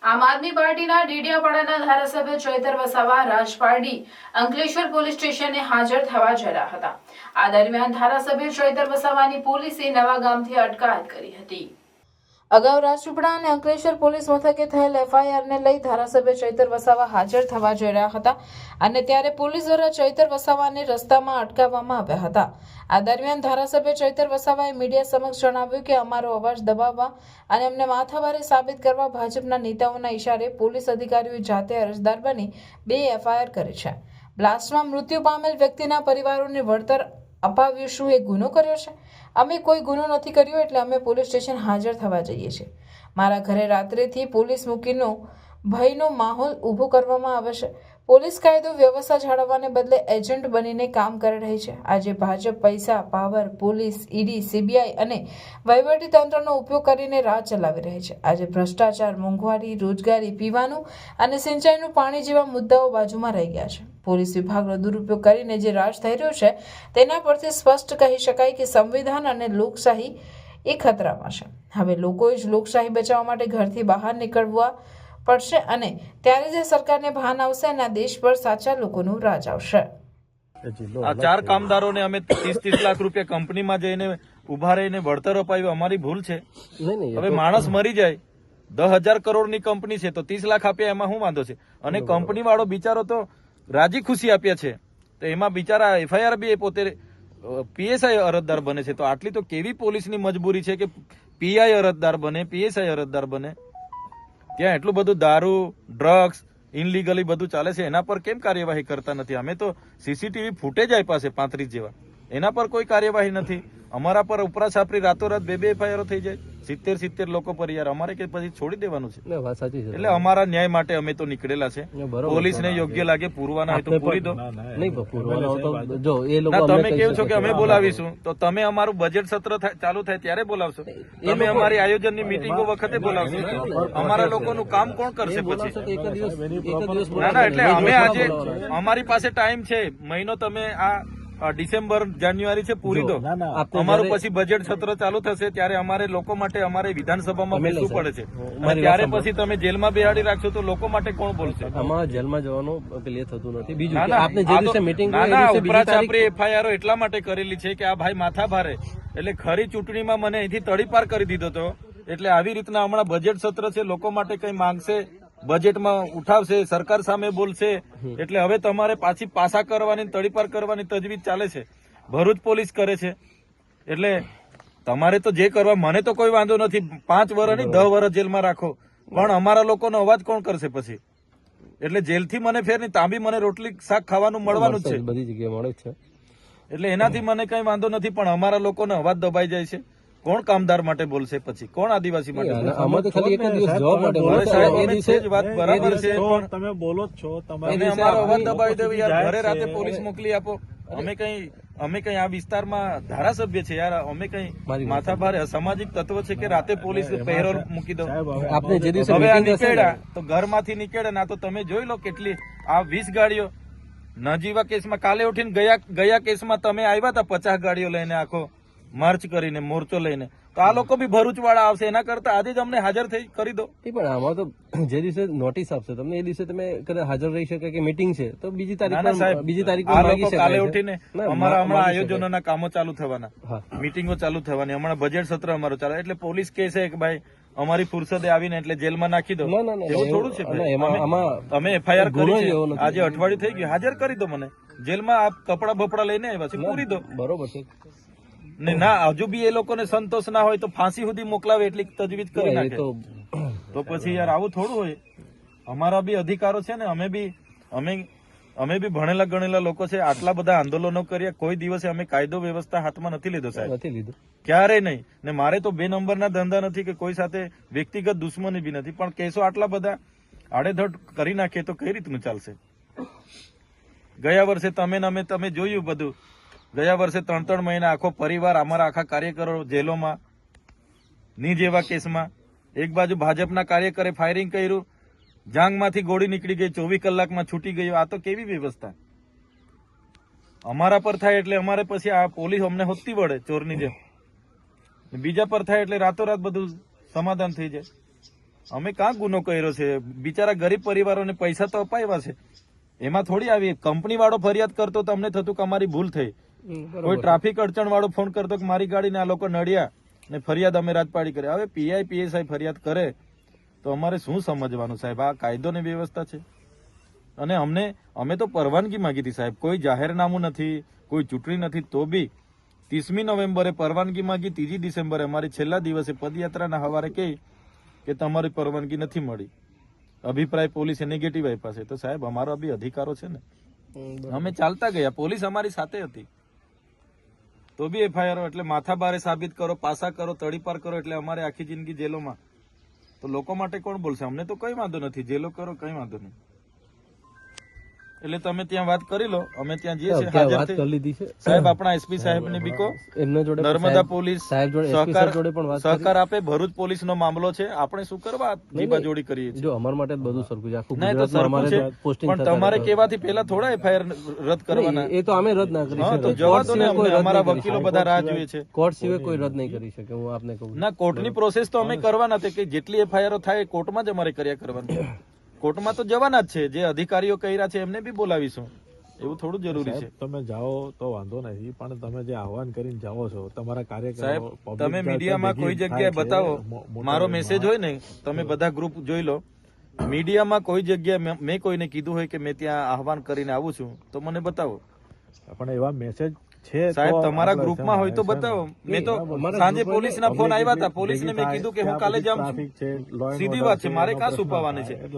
આમ આદમી પાર્ટીના ડેડિયાપાડાના ધારાસભ્ય ચૈતર વસાવા રાજપારડી અંકલેશ્વર પોલીસ સ્ટેશને હાજર થવા જઈ રહ્યા હતા। આ દરમિયાન ધારાસભ્ય ચૈતર વસાવાની પોલીસે નવાગામથી અટકાયત કરી હતી। અગાઉ રાજપીપળા અને અંકલેશ્વર પોલીસ મથકે થયેલ એફઆઈઆરને લઈ ધારાસભ્ય ચૈતર વસાવા હાજર થવા જઈ રહ્યા હતા અને ત્યારે પોલીસ દ્વારા ચૈતર વસાવાને રસ્તામાં અટકાવવામાં આવ્યા હતા। આ દરમિયાન ધારાસભ્ય ચૈતર વસાવાએ મીડિયા સમક્ષ જણાવ્યું કે અમારો અવાજ દબાવવા અને અમને માથાભારે સાબિત કરવા ભાજપના નેતાઓના ઇશારે પોલીસ અધિકારીઓએ જાતે અરજદાર બની 2 એફઆઈઆર કરી છે। બ્લાસ્ટમાં મૃત્યુ પામેલ વ્યક્તિના પરિવારોને વળતર અપાવ્યું શું એ ગુનો કર્યો છે? અમે કોઈ ગુનો નથી કર્યો એટલે અમે પોલીસ સ્ટેશન હાજર થવા જઈએ છીએ। મારા ઘરે રાત્રેથી પોલીસ મૂકીનો ભયનો માહોલ ઊભો કરવામાં આવે છે। પોલીસ કાયદો વ્યવસ્થા જાળવવાને બદલે એજન્ટ બનીને કામ કરી રહી છે। આજે ભાજપ પૈસા, પાવર, પોલીસ, ઈડી, સીબીઆઈ અને વહીવટી તંત્રનો ઉપયોગ કરીને રાજ ચલાવી રહી છે। આજે ભ્રષ્ટાચાર, મોંઘવારી, રોજગારી, પીવાનું અને સિંચાઈનું પાણી જેવા મુદ્દાઓ બાજુમાં રહી ગયા છે। પોલીસ વિભાગનો દુરુપયોગ કરીને જે રાજ થઈ રહ્યો છે તેના પરથી સ્પષ્ટ કહી શકાય કે સંવિધાન અને લોકશાહી એ ખતરામાં છે। હવે લોકોએ જ લોકશાહી બચાવવા માટે ઘરથી બહાર નીકળવા પડશે અને ત્યારે જ સરકારને ભાન આવશે અને આ દેશ પર સાચા લોકોનું રાજ આવશે। આ 4 કામદારોને અમે 30 લાખ રૂપિયા કંપનીમાં જઈને ઉભા રહીને વળતર અપાવ્યું, અમારી ભૂલ છે। હવે માણસ મરી જાય, 10,000 કરોડની કંપની છે તો 30 લાખ આપ્યા એમાં શું વાંધો છે? અને કંપની વાળો બિચારો તો રાજી ખુશી આપ્યા છે તો એમાં બિચારા એફઆઈઆર બી પોતે પીએસઆઈ અરજદાર બને છે। તો આટલી તો કેવી પોલીસની મજબૂરી છે કે પીઆઈ અરજદાર બને, પીએસઆઈ અરજદાર બને? ત્યાં એટલું બધું દારૂ, ડ્રગ્સ, ઇનલીગલી બધું ચાલે છે, એના પર કેમ કાર્યવાહી કરતા નથી? અમે તો સીસીટીવી ફૂટેજ આપ્યા છે 35 જેવા, એના પર કોઈ કાર્યવાહી નથી। અમારા પર ઉપરા છાપરી રાતોરાત 2 એફઆઈઆર થઈ જાય, 70 લોકો પર યાર અમારે કે પછી છોડી દેવાનું છે? એટલે અમારા ન્યાય માટે અમે તો નીકળેલા છે। પોલીસને યોગ્ય લાગે પૂરવાના હોય તો પૂરી દો। તમે કેવો છો કે અમે બોલાવીશું તો તમે અમારું બજેટ સત્ર ચાલુ થાય ત્યારે બોલાવશો? તમે અમારી આયોજનની મીટિંગો વખતે બોલાવશો? અમારા લોકોનું કામ કોણ કરશે પછી? ના, એટલે અમે આજે અમારી પાસે ટાઈમ છે, મહિનો તમે આ ડિસેમ્બર, જાન્યુઆરી છે પૂરી દો। અમારું પછી બજેટ સત્ર ચાલુ થશે ત્યારે અમારે લોકો માટે અમારે વિધાનસભામાં બેસવું પડે છે અને ત્યારે પછી તમે જેલમાં બેહાડી રાખશો તો લોકો માટે કોણ બોલશે? અમારા જેલમાં જવાનું પેલે થતું નથી। બીજું આપને જે દિવસે મીટિંગ ઉપરાછાપરી એફઆઈઆર એટલા માટે કરેલી છે કે આ ભાઈ માથા ભારે, એટલે ખરી ચૂંટણીમાં મને અહીંથી તડીપાર કરી દીધો હતો। એટલે આવી રીતના હમણાં બજેટ સત્ર છે, લોકો માટે કઈ માંગશે, બજેટમાં ઉઠાવશે, સરકાર સામે બોલશે, એટલે હવે તમારે પાછી પાસા કરવાની, તડીપાર કરવાની તજવીજ ચાલે છે, ભરૂચ પોલીસ કરે છે। એટલે તમારે તો જે કરવા, મને તો કોઈ વાંધો નથી, 5 વર્ષ નહીં 10 વર્ષ જેલમાં રાખો, પણ અમારા લોકોનો અવાજ કોણ કરશે પછી? એટલે જેલથી મને ફેર નહીં, ત્યાં બી મને રોટલી શાક ખાવાનું મળવાનું જ છે, બધી જગ્યાએ મળે છે। એટલે એનાથી મને કઈ વાંધો નથી, પણ અમારા લોકોનો અવાજ દબાઈ જાય છે। કોણ કામદાર માટે બોલશે પછી? કોણ આદિવાસી માટે? વાત બરાબર છે, તમે બોલો જ છો, તમે અમારો અવાજ દબાવી દેવો યાર, ઘરે રાતે પોલીસ મોકલી આપો। અમે કઈ આ વિસ્તારમાં ધારાસભ્ય છે યાર, અમે કઈ માથાભારે અસામાજિક તત્વ છે કે રાતે પોલીસ પહેરોલ મૂકી દો? હવે આ નીકળ્યા તો ઘરમાંથી નીકળે ના તો તમે જોઈ લો કેટલી આ 20 ગાડીઓ નજીવા કેસમાં, કાલે ઉઠીને ગયા કેસમાં તમે આવ્યા હતા 50 ગાડીઓ લઈને, આખો માર્ચ કરીને, મોરચો લઈને, તો આ લોકો બી ભરૂચ વાળા આવશે, એના કરતા આજે જ અમને હાજર થઈ કરી દો। પણ આમાં તો જે દિવસે નોટિસ આપશે તમને એ દિવસે તમે હાજર રહી શકે કે મીટિંગ છે તો બીજી તારીખ કાલે ઉઠીને અમારા હમણાં આયોજનોના કામો ચાલુ થવાના, મીટિંગો ચાલુ થવાની, હમણાં બજેટ સત્ર અમારું ચાલે, એટલે પોલીસ કે છે કે ભાઈ અમારી ફુરસદે આવીને એટલે જેલમાં નાખી દો, એવું થોડું છે? અમે એફઆઈઆર કરી છે, આજે અઠવાડિયું થઈ ગયું, હાજર કરી દો મને જેલમાં, આપ કપડા બપડા લઈને આવ્યા છે, પૂરી દો। બરોબર છે ને ના હજુ બી એ લોકોને સંતોષ ના હોય તો ફાંસી સુધી મોકલાવે એટલી તજવીજ કરી નાખે, તો પછી યાર આવું થોડું હોય? અમારા બી અધિકારો છે ને, અમે બી ભણેલા ગણેલા લોકો છે, આટલા બધા આંદોલનો કર્યા, કોઈ દિવસે અમે કાયદો વ્યવસ્થા હાથમાં નથી લીધો સાહેબ, નથી લીધો ક્યારેય નહીં। ને મારે તો 2 નંબરના ધંધા નથી કે કોઈ સાથે વ્યક્તિગત દુશ્મની બી નથી, પણ કેસો આટલા બધા આડેધડ કરી નાખીએ તો કઈ રીતનું ચાલશે? ગયા વર્ષે તમે જોયું બધું, ગયા વર્ષે 3 મહિના આખો પરિવાર, અમારા આખા કાર્યકરો જેલોમાં, ની જેવા કેસમાં, એક બાજુ ભાજપના કાર્યકરે ફાયરિંગ કર્યું, જાંગમાંથી ગોળી નીકળી ગઈ, 24 કલાકમાં છૂટી ગયો। આ તો કેવી વ્યવસ્થા? અમારા પર થાય એટલે અમારે પછી આ પોલીસ અમને હોતી વળે ચોરની જેમ, બીજા પર થાય એટલે રાતોરાત બધું સમાધાન થઈ જાય। અમે ક્યાં ગુનો કર્યો છે? બિચારા ગરીબ પરિવારોને પૈસા તો અપાવ્યા છે, એમાં થોડી આવી કંપની વાળો ફરિયાદ કરતો તો અમને થતું કે અમારી ભૂલ થઈ. કોઈ ટ્રાફિક અડચણ વાળો ફોન કરતો કે મારી ગાડીને આ લોકો નડ્યા ને ફરિયાદ અમે રાજપાડી કરે. હવે પીઆઈ પીએસઆઈ ફરિયાદ કરે તો અમારે શું સમજવાનું સાહેબ? આ કાયદો ને વ્યવસ્થા છે. અને અમે તો પરવાનગી માંગી હતી સાહેબ, કોઈ જાહેરનામું નથી, કોઈ ચૂંટણી નથી, તો બી 30મી નવેમ્બરે પરવાનગી માંગી. 3જી ડિસેમ્બરે અમારી છેલ્લા દિવસે પદયાત્રાના હવારે કહી કે તમારી પરવાનગી નથી મળી, અભિપ્રાય પોલીસે નેગેટિવ આપ્યા છે. તો સાહેબ અમારો બી અધિકારો છે ને, અમે ચાલતા ગયા, પોલીસ અમારી સાથે હતી, તો બી એફઆઈઆર. એટલે માથા બારે સાબિત કરો, પાસા કરો, તડીપાર કરો, એટલે અમારે આખી જિંદગી જેલોમાં. તો લોકો માટે કોણ બોલશે? અમને તો કઈ વાંધો નથી, જેલો કરો કઈ વાંધો નહીં. એટલે તમે ત્યાં વાત કરી લો, અમે ત્યાં જઈએ છીએ હાજર વાત થઈ. કરી લીધી છે સાહેબ આપણા એસપી સાહેબ ને બીકો એમના જોડે, નર્મદા પોલીસ સાહેબ જોડે, SP સાહેબ જોડે પણ વાત કરી. સહકાર આપે. ભરૂચ પોલીસ નો મામલો છે, આપણે શું કરવા જીબાજોડી કરીએ છીએ? જો અમારા માટે બધું સરખું છે, આખું નહીં તો ગુજરાતમાં સરખું અમારે છે, પોસ્ટિંગ પણ તમારે કેવાથી પહેલા થોડા એફઆઈઆર રદ કરવાના. એ તો અમે રદ ના કરી હા, તો શકીએ. જવા કોર્ટ દો ને, સિવાય કોઈ અમને રદ અમારા નહીં કરી વકીલો શકે. બધા રાહ જોઈએ છે. કોર્ટ સિવાય કોઈ રદ નહીં કરી શકે, હું આપને કહું છું. ના, કોર્ટની પ્રોસેસ તો અમે કરવાના છે, કે જેટલી એફઆઈઆર થાય એ કોર્ટમાં જ અમારે કર્યા કરવાની. કોર્ટમાં તો જવાના જ છે, જે અધિકારીઓ કર્યા છે એમને બી બોલાવીશું. એવું થોડું જરૂરી છે? તમે જાઓ તો વાંધો નથી, પણ તમે જે આહવાન કરીને જાઓ છો તમારા કાર્યકરો, સાહેબ public તમે જે મીડિયામાં ભેગી કોઈ થાય જગ્યાએ છે, બતાવો, મોટા મારો મેસેજ હોય ને, તમે બધા ગ્રુપ જોઈ લો, મીડિયામાં કોઈ જગ્યાએ મેં કોઈને કીધું હોય કે મેં ત્યાં આહવાન કરીને આવું છું તો મને બતાવો. પણ એવા મેસેજ છે સાહેબ તો તમારા આપણે ગ્રુપમાં હોય તો છે ને. બતાવો. મેં તો અમારા સાંજે ગ્રુપમાં પોલીસના ફોન આવ્યા હતા, પોલીસને મેં કીધું કે હું કાલે જાઉં છું. ટ્રાફિક છે, law and સીધી order વાત છે, મારે એનો કાં પ્રશ્ન છુપાવવાની છે? થાય.